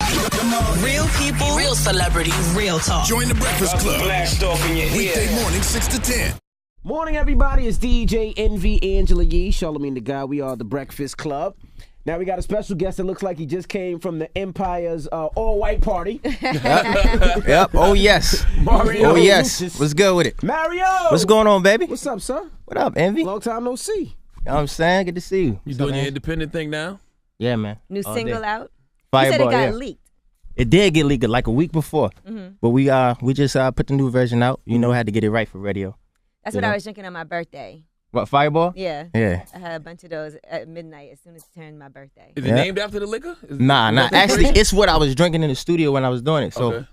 Real people, real celebrities, real talk. Join the Breakfast Club. Blast off in your Weekday morning, 6 to 10. Morning, everybody. It's DJ Envy, Angela Yee, Charlamagne the Guy. We are the Breakfast Club. Now we got a special guest that looks like he just came from the Empire's all-white party. Yep. Oh, yes. Mario. Oh, yes. Lucas. What's good with it? Mario. What's going on, baby? What's up, son? What up, Envy? Long time no see. You know what I'm saying? Good to see you. You doing your independent thing now? Yeah, man. New All single day. out? Fireball, You said it got yeah. leaked. It did get leaked like a week before. But we just put the new version out. You know, had to get it right for radio. That's You what know? I was drinking on my birthday. What, Fireball? Yeah. Yeah. I had a bunch of those at midnight as soon as it turned my birthday. Is it Yeah. named after the liquor? Nah. Actually, it's what I was drinking in the studio when I was doing it. So Okay.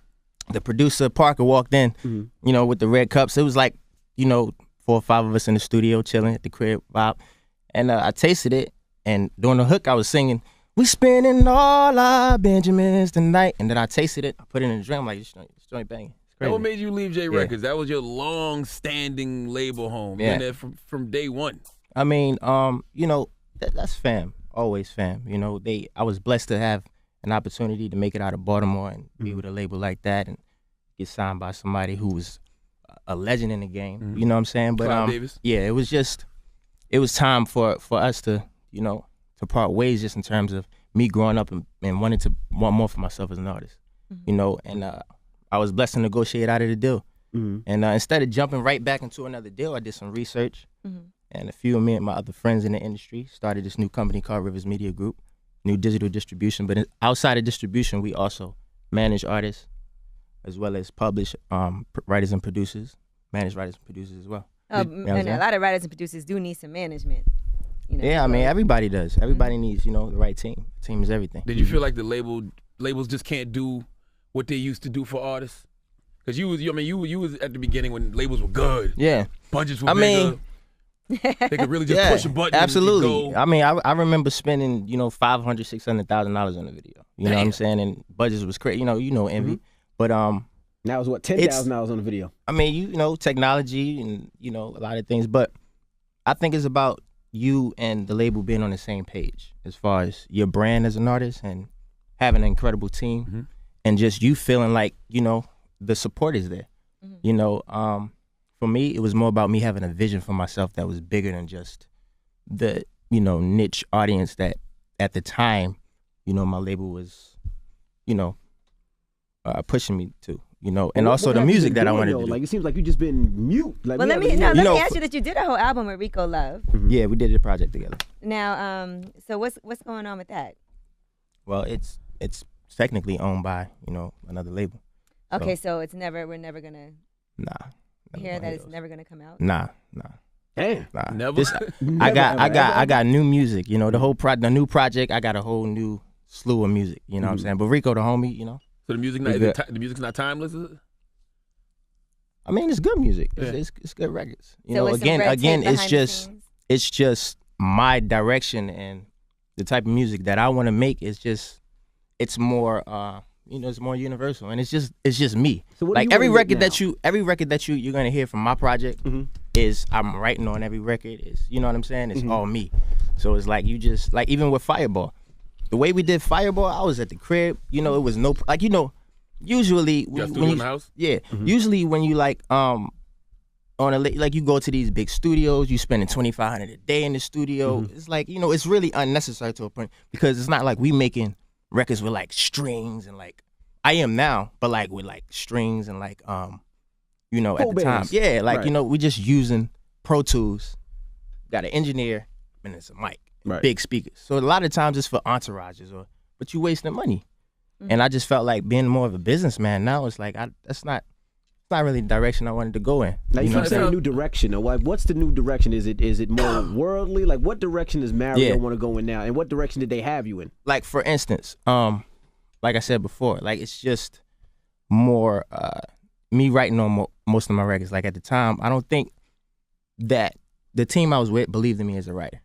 the producer, Parker, walked in, you know, with the red cups. It was like, you know, 4 or 5 of us in the studio chilling at the crib vibe. And I tasted it. And during the hook, I was singing, "We spending all our Benjamins tonight." And then I tasted it. I put it in the drink. I'm like, this joint banging. It's And crazy. what made you leave J Yeah. Records? That was your long-standing label home. Yeah. Been there from day one. I mean, you know, that's fam. Always fam. You know, I was blessed to have an opportunity to make it out of Baltimore and be with a label like that and get signed by somebody who was a legend in the game. You know what I'm saying? But Clive Davis? yeah, it was time for us to, you know, to part ways just in terms of me growing up and want more for myself as an artist. You know, and I was blessed to negotiate out of the deal. And instead of jumping right back into another deal, I did some research. And a few of me and my other friends in the industry started this new company called Rivers Media Group, new digital distribution. But outside of distribution, we also manage artists as well as publish writers and producers, manage writers and producers as well. And a lot of writers and producers do need some management. You know, Yeah, I mean, everybody does. Everybody needs, you know, the right team. Team is everything. Did you feel like the labels just can't do what they used to do for artists? Because you was at the beginning when labels were good. Yeah. Budgets were I bigger. mean, they could really just yeah, push a button. absolutely. And go. I mean, I remember spending, you know, $500,000, $600,000 on a video. You know what I'm saying? And budgets was crazy. You know, Envy. But Now it's what, $10,000 on the video. I mean, you know, technology and, you know, a lot of things. But I think it's about you and the label being on the same page as far as your brand as an artist and having an incredible team and just you feeling like, you know, the support is there. You know, for me, it was more about me having a vision for myself that was bigger than just the, you know, niche audience that at the time, you know, my label was, you know, pushing me to. You know, and also the music that I wanted to do. Like, it seems like you just been mute. Like, Well, let me know, ask you that you did a whole album with Rico Love. Yeah, we did a project together. Now, so what's going on with that? Well, it's technically owned by, you know, another label. Okay, so we're never gonna Nah. hear that it's never gonna come out. Nah. Damn. Nah. Never? I got new music. You know, the new project. I got a whole new slew of music. You know what I'm saying? But Rico, the homie, you know. So the music the music's not timeless, is it? I mean, it's good music. Yeah. It's good records. You So know, with some red again, tape behind the it's just my direction and the type of music that I want to make. It's more, you know, it's more universal, and it's just me. So what do like you every wanna record make that you're gonna hear from my project is I'm writing on every record. Is, you know what I'm saying? It's all me. So it's like you just like even with Fireball. The way we did Fireball, I was at the crib. You know, it was no like, you know, usually You got studio in the house? Yeah, usually when you like on like you go to these big studios, you spending $2,500 a day in the studio. It's like, you know, it's really unnecessary to a point because it's not like we making records with like strings and like I am now, but like with like strings and like you know, at the time, yeah, like Right. you know, we just using Pro Tools, got an engineer and it's a mic. Right. Big speakers. So a lot of times it's for entourages, but you wasting money. And I just felt like being more of a businessman now. It's like it's not really the direction I wanted to go in. Like, you know you what I'm saying a saying? new direction. Or what's the new direction? Is it more worldly? Like, what direction does Mario want to go in now? And what direction did they have you in? Like for instance, like I said before, like it's just more me writing on most of my records. Like at the time, I don't think that the team I was with believed in me as a writer.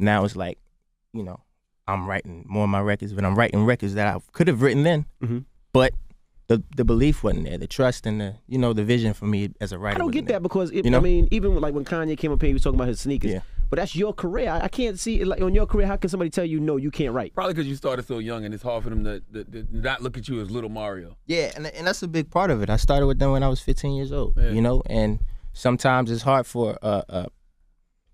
Now it's like, you know, I'm writing more of my records, but I'm writing records that I could have written then, but the belief wasn't there, the trust and the, you know, the vision for me as a writer. I don't get that because you know? I mean, even like when Kanye came up here, he was talking about his sneakers. Yeah. but that's your career. I can't see, like, on your career, how can somebody tell you, no, you can't write? Probably because you started so young, and it's hard for them to not look at you as little Mario. Yeah, and that's a big part of it. I started with them when I was 15 years old, you know, and sometimes it's hard for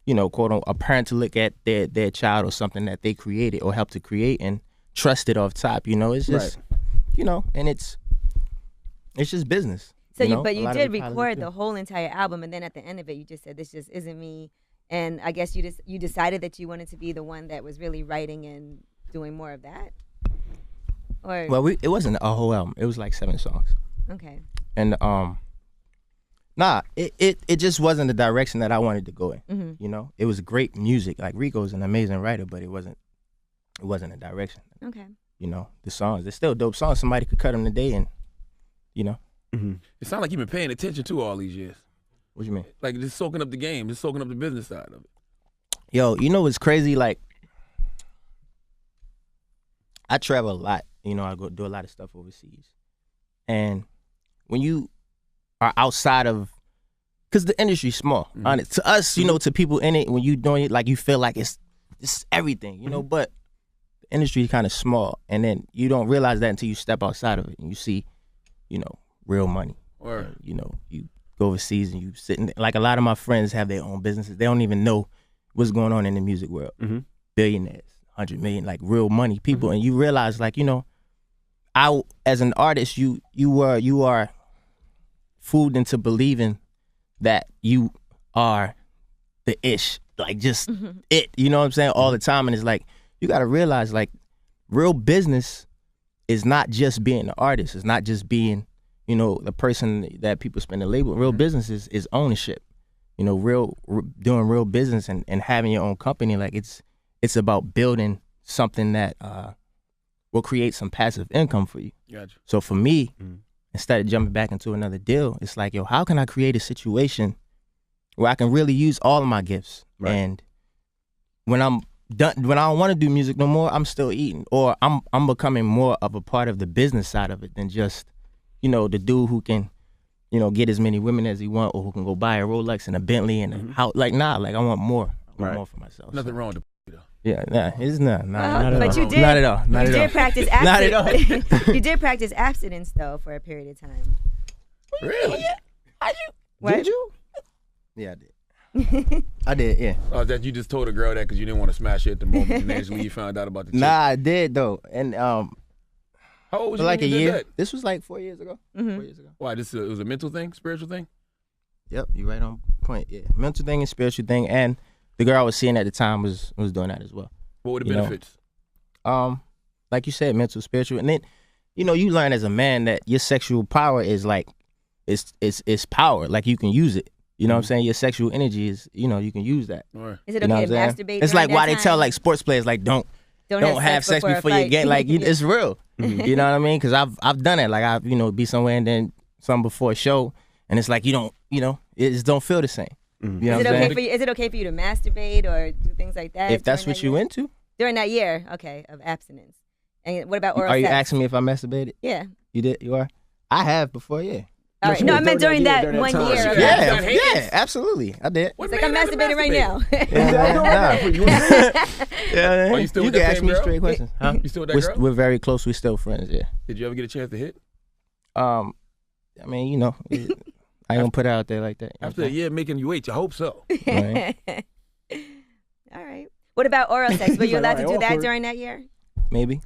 you know, quote unquote, a parent to look at their child or something that they created or helped to create and trust it off top. You know, it's just, you know, and it's just business. So you know? but you did record the whole entire album, and then at the end of it, you just said, "This just isn't me." And I guess you decided that you wanted to be the one that was really writing and doing more of that. Or well, it wasn't a whole album. It was like 7 songs. Okay. And nah, it just wasn't the direction that I wanted to go in. Mm-hmm. You know, it was great music. Like Rico's an amazing writer, but it wasn't a direction. Okay. You know, the songs, they're still dope songs. Somebody could cut them today, and you know. Mm-hmm. It sounds like you've been paying attention to all these years. What you mean? Like just soaking up the game, just soaking up the business side of it. Yo, you know what's crazy? Like, I travel a lot. You know, I go do a lot of stuff overseas. And when you are outside of, because the industry's small. Honest, to us, you know, to people in it, when you doing it, like you feel like it's everything, you know, but the industry is kind of small. And then you don't realize that until you step outside of it and you see, you know, real money. Or And, you know, you go overseas and you sit in, like a lot of my friends have their own businesses. They don't even know what's going on in the music world. Billionaires, 100 million, like real money people. And you realize, like, you know, I, as an artist, you are fooled into believing that you are the ish, like just it, you know what I'm saying, all the time. And it's like, you got to realize, like, real business is not just being an artist. It's not just being, you know, the person that people spend the label. Real business is ownership. You know, doing real business and having your own company. Like, it's about building something that will create some passive income for you. Gotcha. So for me, instead of jumping back into another deal, it's like, yo, how can I create a situation where I can really use all of my gifts? Right. And when I'm done, when I don't want to do music no more, I'm still eating, or I'm becoming more of a part of the business side of it than just, you know, the dude who can, you know, get as many women as he want, or who can go buy a Rolex and a Bentley and a house. Like, nah, like I want more. I want more for myself. Nothing wrong with the though. Yeah, nah, it's not. Not at But all. you did. Not at all. Not You at did all. practice Not at all. abstinence. You did practice abstinence though for a period of time. Really? What? Did you? Yeah, I did. I did, yeah. Oh, that you just told a girl that because you didn't want to smash her at the moment, and then you found out about the chick. Nah, I did though, and How old was for you like a when you did year. that? This was like 4 years ago. 4 years ago. Why? It was a mental thing, spiritual thing? Yep, you right on point. Yeah, mental thing and spiritual thing, and the girl I was seeing at the time was doing that as well. What were the You know, benefits? Like you said, mental, spiritual, and then, you know, you learn as a man that your sexual power is like, it's power. Like, you can use it. You know what I'm saying? Your sexual energy is, you know, you can use that. Or Is it You know okay to what I'm saying? masturbate? It's during like why that they tell time? like sports players, like, don't have sex a before you fight. get, like, it's real. You know what I mean? Because I've done it. Like, I've, you know, be somewhere and then some before a show, and it's like, you don't, you know, it just don't feel the same. You know Is what it I'm okay saying? for you? Is it okay for you to masturbate or do things like that? If that's during what that you year? into, During that year, okay, of abstinence. And what about oral are you sex? asking me if I masturbated? Yeah. You did? You are? I have before, yeah. All right. No, I meant during that during that 1 time. year. Of Yeah. abstinence. Yeah, absolutely. I did. What It's like I'm man hasn't masturbating right now. Yeah, Are you still you with can that ask same me girl? straight questions. Huh? You still with that girl? We're very close. We're still friends, yeah. Did you ever get a chance to hit? I mean, you know, I ain't gonna put it out there like that. You know After what a I'm year making you wait, I hope so. saying? Right. All right. What about oral sex? Were you He's like, allowed to all do right, that awkward. during that year? Maybe.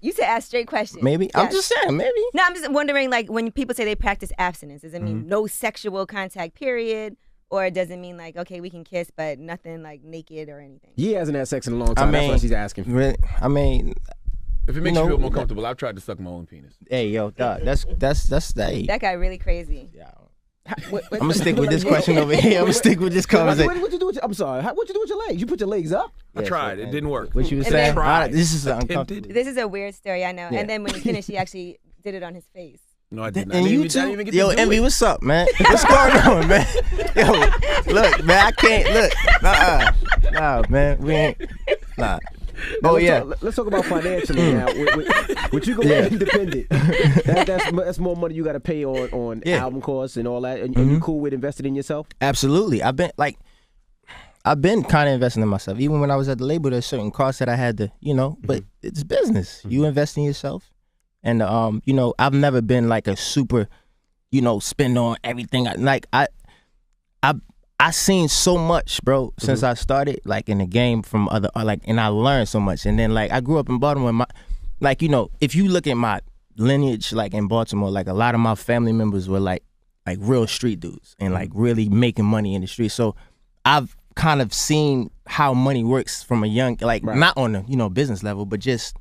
You said ask straight questions. Maybe. I'm Yes. just saying, maybe. No, I'm just wondering, like, when people say they practice abstinence, does it mean no sexual contact, period? Or does it mean, like, okay, we can kiss, but nothing, like, naked or anything? He hasn't had sex in a long time. That's why she's asking. Really, I mean, If it makes You you know, feel more comfortable, I've tried to suck my own penis. hey, yo, dog, that's hey. That got really crazy. Yeah. I'm gonna stick with this question over here. I'm gonna stick with this conversation. What you do with your, I'm sorry. What you do with your legs? You put your legs up? I tried. It didn't work. What you was And saying? then- Tried. This is Attempted. uncomfortable. This is a weird story, I know. Yeah. And then when he finished, he actually did it on his face. No, I did not. And I you didn't even too? get Yo, to do Envy, it. what's up, man? What's going on, man? Yo, look, man, I can't look. Nah, man, we ain't. Nah. Oh yeah. Let's talk about financially now. With you going independent, that's more money you got to pay on Yeah. album costs and all that. And you cool with investing in yourself? Absolutely. I've been like, I've been kind of investing in myself. Even when I was at the label, there's certain costs that I had to, but it's business. You invest in yourself. And, I've never been like a super, spend on everything. I seen so much, bro, since I started, like, in the game from other, and I learned so much. And then, like, I grew up in Baltimore. If you look at my lineage, like, in Baltimore, like, a lot of my family members were, like real street dudes and, like, really making money in the street. So I've kind of seen how money works from a young, like, not on the, business level, but just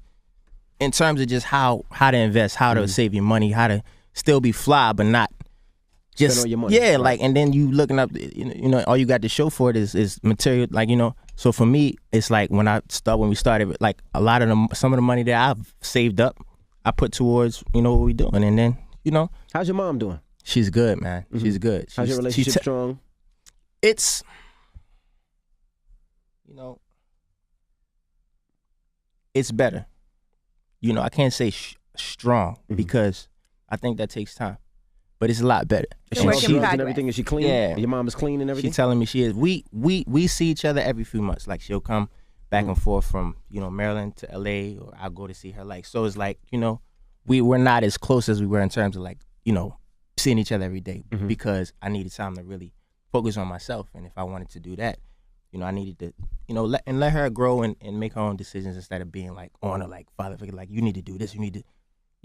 in terms of just how to invest, how to save your money, how to still be fly, but not just spend all your money. Yeah, like, and then you looking up, all you got to show for it is material, like, So for me, it's like when we started, like, a lot of some of the money that I've saved up, I put towards, what we doing, and then, How's your mom doing? She's good, man. She's good. How's your relationship strong? It's, it's better. I can't say strong because I think that takes time, but it's a lot better. It's a work in progress. And everything, is she clean? Yeah. Your mom is clean and everything? She's telling me she is. We see each other every few months. Like, she'll come back and forth from, Maryland to LA, or I'll go to see her. Like, so it's like, we're not as close as we were in terms of, like, seeing each other every day because I needed time to really focus on myself. And if I wanted to do that, I needed to, let her grow and make her own decisions instead of being like on her, like, father figure, like, you need to do this, you need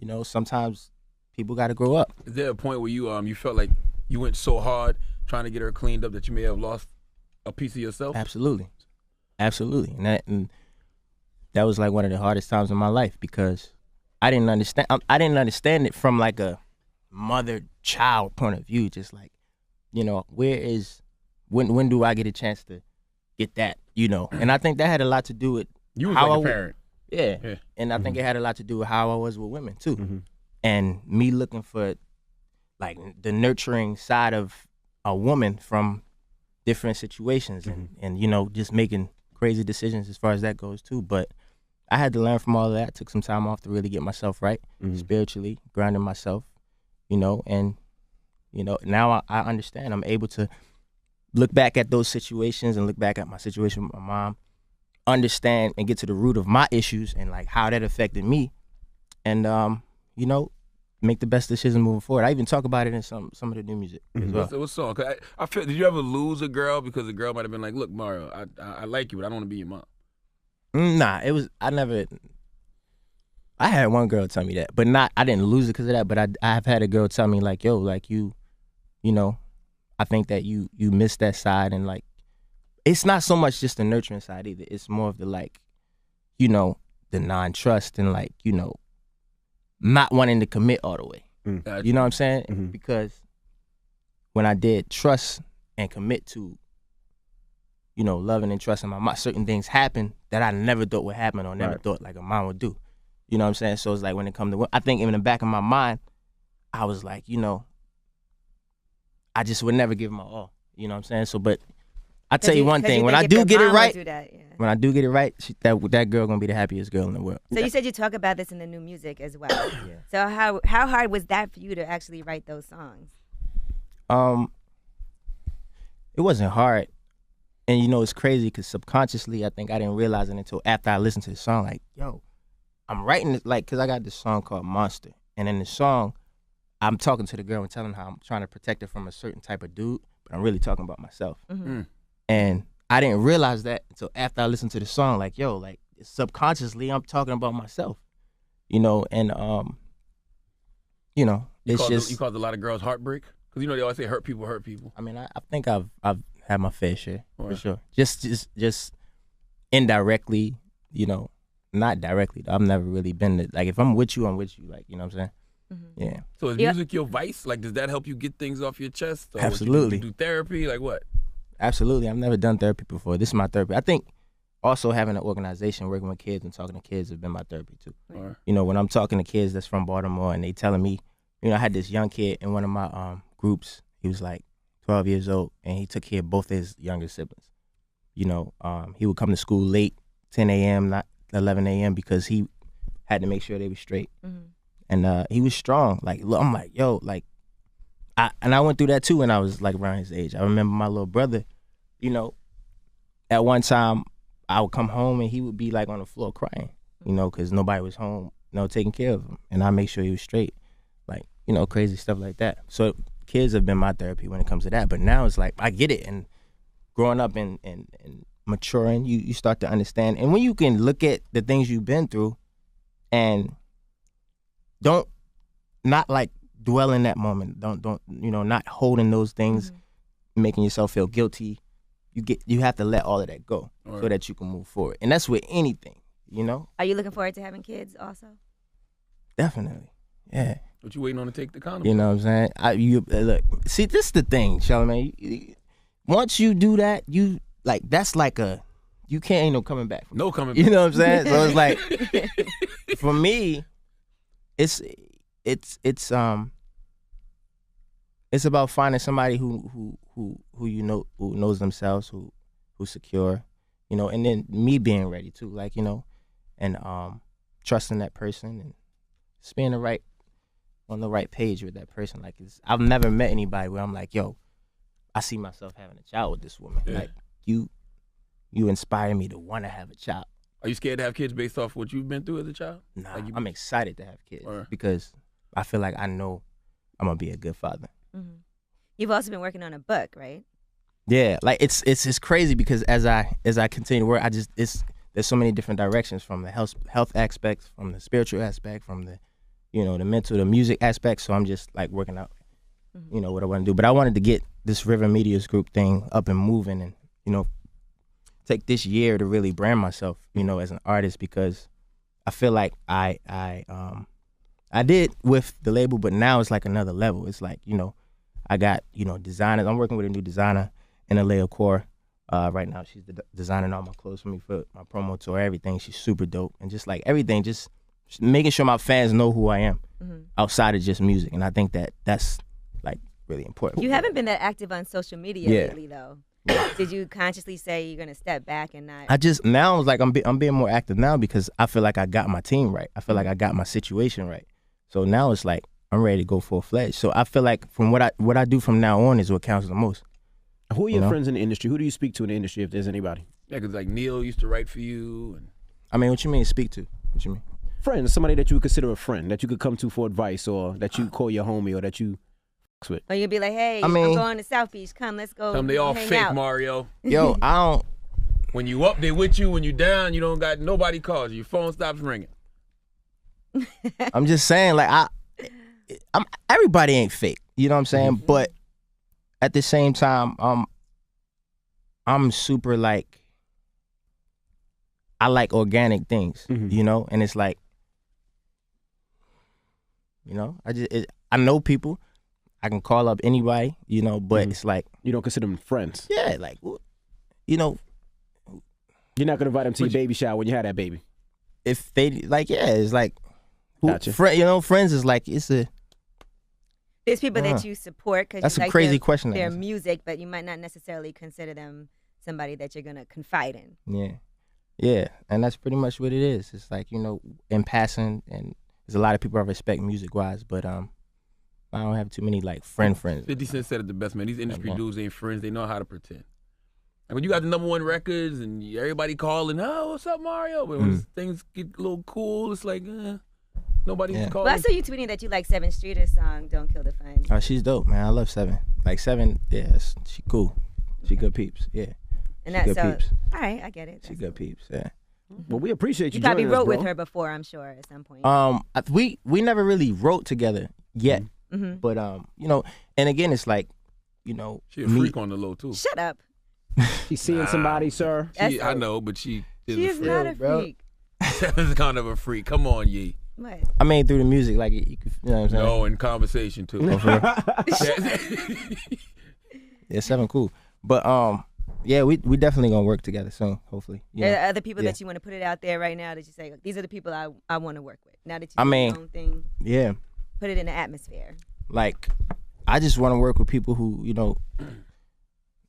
to, sometimes people got to grow up. Is there a point where you felt like you went so hard trying to get her cleaned up that you may have lost a piece of yourself? Absolutely. And that was like one of the hardest times in my life because I didn't understand it from like a mother-child point of view. Just like, when do I get a chance to get that, And I think that had a lot to do with you was how like a parent. Yeah. And I think it had a lot to do with how I was with women too. And me looking for, like, the nurturing side of a woman from different situations and just making crazy decisions as far as that goes too. But I had to learn from all of that. Took some time off to really get myself right, spiritually, grounding myself, and, now I understand. I'm able to look back at those situations and look back at my situation with my mom, understand and get to the root of my issues and, like, how that affected me, and, make the best decision moving forward. I even talk about it in some of the new music as well. What song? I feel, did you ever lose a girl because the girl might have been like, look, Mario, I like you, but I don't want to be your mom? Nah, I had one girl tell me that, but I didn't lose it because of that, but I have had a girl tell me, like, yo, like, I think that you missed that side, and, like, it's not so much just the nurturing side either. It's more of the, like, the non-trust and, like, not wanting to commit all the way. You know what I'm saying? Because when I did trust and commit to, loving and trusting my mom, certain things happen that I never thought would happen or never thought, like, a mom would do. You know what I'm saying? So it's like when it comes to, I think in the back of my mind, I was like, I just would never give my all. You know what I'm saying? So, but I tell you one thing, when I do get it right, when I do get it right, that girl gonna be the happiest girl in the world. So you said you talk about this in the new music as well. Yeah. So how hard was that for you to actually write those songs? It wasn't hard, and it's crazy because subconsciously I think I didn't realize it until after I listened to the song. Like, yo, I'm writing it, like, because I got this song called Monster, and in the song, I'm talking to the girl and telling her how I'm trying to protect her from a certain type of dude, but I'm really talking about myself. And I didn't realize that until after I listened to the song. Like, yo, like, subconsciously I'm talking about myself, and it's just you caused a lot of girls heartbreak because they always say hurt people hurt people. I mean, I think I've had my fair share for sure. Just indirectly, not directly. I've never really been like, if I'm with you, I'm with you. Like, you know what I'm saying? Yeah. So is music your vice? Like, does that help you get things off your chest? Or Absolutely. Do therapy? Like what? Absolutely. I've never done therapy before. This is my therapy. I think also having an organization, working with kids and talking to kids has been my therapy too. Right. When I'm talking to kids that's from Baltimore and they telling me, I had this young kid in one of my groups. He was like 12 years old and he took care of both his younger siblings. He would come to school late, 10 a.m., not 11 a.m. because he had to make sure they were straight. And he was strong. Like, I'm like, yo, like, I went through that too when I was like around his age. I remember my little brother, at one time I would come home and he would be like on the floor crying, you know, because nobody was home, you know, taking care of him, and I make sure he was straight, like, you know, crazy stuff like that. So kids have been my therapy when it comes to that. But now it's like I get it, and growing up and maturing, you start to understand. And when you can look at the things you've been through and don't not like dwell in that moment, don't you know, not holding those things, making yourself feel guilty. You have to let all of that go so that you can move forward. And that's with anything, you know? Are you looking forward to having kids also? Definitely. Yeah. What you waiting on to take the condom? You know what I'm saying? Look, see, this is the thing, Charlamagne. Once you do that, you like that's like you can't ain't no coming back. No coming back. You know what I'm saying? So it's like for me, it's about finding somebody who you know, who knows themselves, who's secure, you know, and then me being ready too, like, you know, and trusting that person and just being on the right page with that person. Like, I've never met anybody where I'm like, yo, I see myself having a child with this woman. Yeah. Like, you inspire me to want to have a child. Are you scared to have kids based off what you've been through as a child? Nah, like I'm excited to have kids because I feel like I know I'm gonna be a good father. Mm-hmm. You've also been working on a book, right? Yeah, like it's crazy because as I continue to work, there's so many different directions, from the health aspects, from the spiritual aspect, from the, you know, the mental, the music aspect. So I'm just like working out, you know, what I want to do. But I wanted to get this River Media's group thing up and moving, and, you know, take this year to really brand myself, you know, as an artist, because I feel like I did with the label, but now it's like another level. It's like, you know, I got, you know, designers. I'm working with a new designer in LA Core. Right now, she's designing all my clothes for me for my promo tour, everything. She's super dope. And just like everything, just making sure my fans know who I am outside of just music. And I think that's like really important. You haven't been that active on social media lately, though. Did you consciously say you're gonna step back and not? Now it's like I'm being more active now because I feel like I got my team right. I feel like I got my situation right. So now it's like I'm ready to go full-fledged. So I feel like from what I do from now on is what counts the most. Who are your friends in the industry? Who do you speak to in the industry, if there's anybody? Yeah, because like Neil used to write for you. And... I mean, what you mean speak to? What you mean? Friends, somebody that you would consider a friend, that you could come to for advice, or that you call your homie, or that you f***s with. Or you'd be like, hey, I'm going to South Beach. Come, let's go. They all hang fake, out. Mario. Yo, I don't. When you up, they with you. When you down, you don't got nobody calls you. Your phone stops ringing. I'm just saying, like everybody ain't fake. You know what I'm saying? But at the same time, I'm super like, I like organic things, you know? And it's like, you know, I know people. I can call up anybody, you know, but it's like. You don't consider them friends? Yeah, like, you know. You're not going to invite them to your baby shower when you had that baby? If they, like, yeah, it's like. Gotcha. You know, friends is like, it's a. There's people that you support because that's you a like crazy question. Their music, but you might not necessarily consider them somebody that you're gonna confide in. Yeah, and that's pretty much what it is. It's like, you know, in passing, and there's a lot of people I respect music wise, but I don't have too many like friends. 50 Cent said it the best, man. These industry dudes ain't friends. They know how to pretend. And when you got the #1 records and everybody calling, oh, what's up, Mario? But when things get a little cool, it's like, nobody's calling. Well, I saw you tweeting that you like 7 Streeter's song, Don't Kill the Fun. Oh, she's dope, man. I love 7. Like 7, yeah, she cool. She good peeps, yeah. And that's so, peeps. All right, I get it. She good peeps, yeah. Well, we appreciate you. You probably joining us, wrote bro. with her before, I'm sure, at some point. We never really wrote together yet, but you know, and again, it's like, you know, she a freak on the low too. Shut up. She's seeing somebody, sir. I know, but she is not a freak. Seven's kind of a freak. Come on, Yee. What? I mean, through the music, like, you know what I'm saying? No, in conversation too. Yeah, 7 cool. But yeah, we definitely gonna work together soon, hopefully. Are there other people that you want to put it out there right now that you say, these are the people I want to work with? Now that you do your own thing, put it in the atmosphere. Like, I just want to work with people who, you know,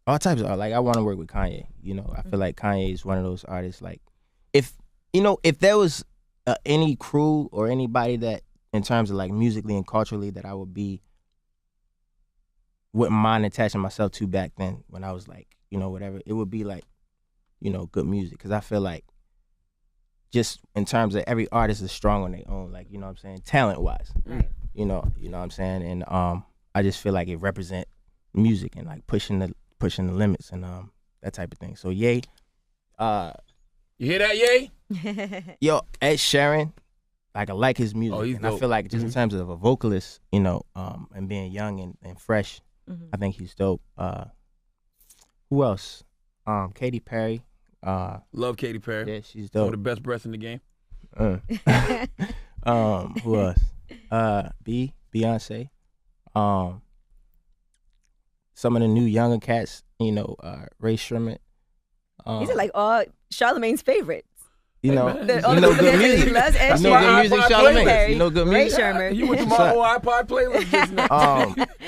all types of art. Like, I want to work with Kanye. You know, I feel like Kanye is one of those artists. Like, if there was any crew or anybody that, in terms of like musically and culturally, that I wouldn't mind attaching myself to back then when I was like, you know, whatever, it would be like, good music. Because I feel like just in terms of every artist is strong on their own, like, you know what I'm saying, talent-wise. Right. You know what I'm saying? And I just feel like it represent music and like pushing the limits and that type of thing. So Ye, you hear that, Ye? yo, Ed Sheeran, like I like his music. Oh, he's and dope. I feel like just in terms of a vocalist, and being young and fresh, I think he's dope. Who else? Katy Perry. Love Katy Perry. Yeah, she's One of dope. the best breasts in the game. Who else? Beyonce. Some of the new younger cats, Ray Sherman. These are like all Charlamagne's favorites. You know man. good All the people that music. he loves, Ed You know Sheeran, good music, iPod Charlamagne. playlist. You know good Ray music. Sherman. You went to my old iPod playlist just now.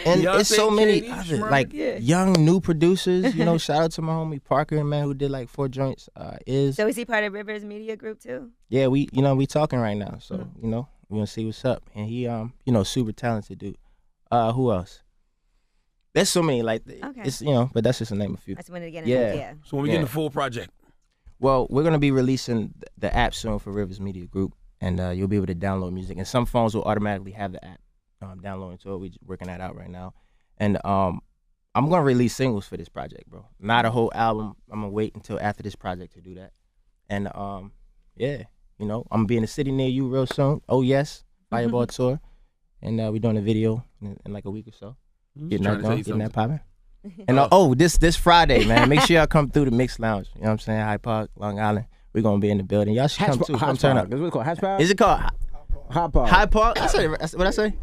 And Beyonce, it's so many Katy, other Schmurda. like Yeah. young new producers. Shout out to my homie Parker, man, who did like 4 joints. So is he part of Rivers Media Group too? Yeah, we talking right now, so we gonna see what's up. And he super talented dude. Who else? There's so many like it's but that's just to name a few. I just wanted to get an Yeah. idea. So when we get the full project. Well, we're gonna be releasing the app soon for Rivers Media Group, and you'll be able to download music. And some phones will automatically have the app downloading to it. We're working that out right now, and I'm gonna release singles for this project, bro. Not a whole album. I'm gonna wait until after this project to do that. And I'm gonna be in the city near you real soon. Oh yes, Fireball tour, and we're doing a video in like a week or so. Getting Trying that to tell going, you getting that something. popping. And this Friday, man, make sure y'all come through the Mix Lounge. You know what I'm saying? Hyde Park, Long Island. We're gonna be in the building. Y'all should come too. Come turn up. Is it called Hatch Park? Is it called Hot Park? Hyde Park? I said it. What I say?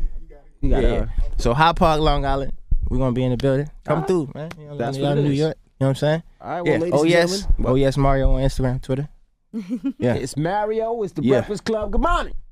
You got Yeah. So Hyde Park, Long Island. We're gonna be in the building. Come through, man. That's y'all what it in New is. York. You know what I'm saying? All right, well, ladies Oh and yes. gentlemen. Oh yes, Mario on Instagram, Twitter. Yeah. It's Mario. It's the Yeah. Breakfast Club. Good morning.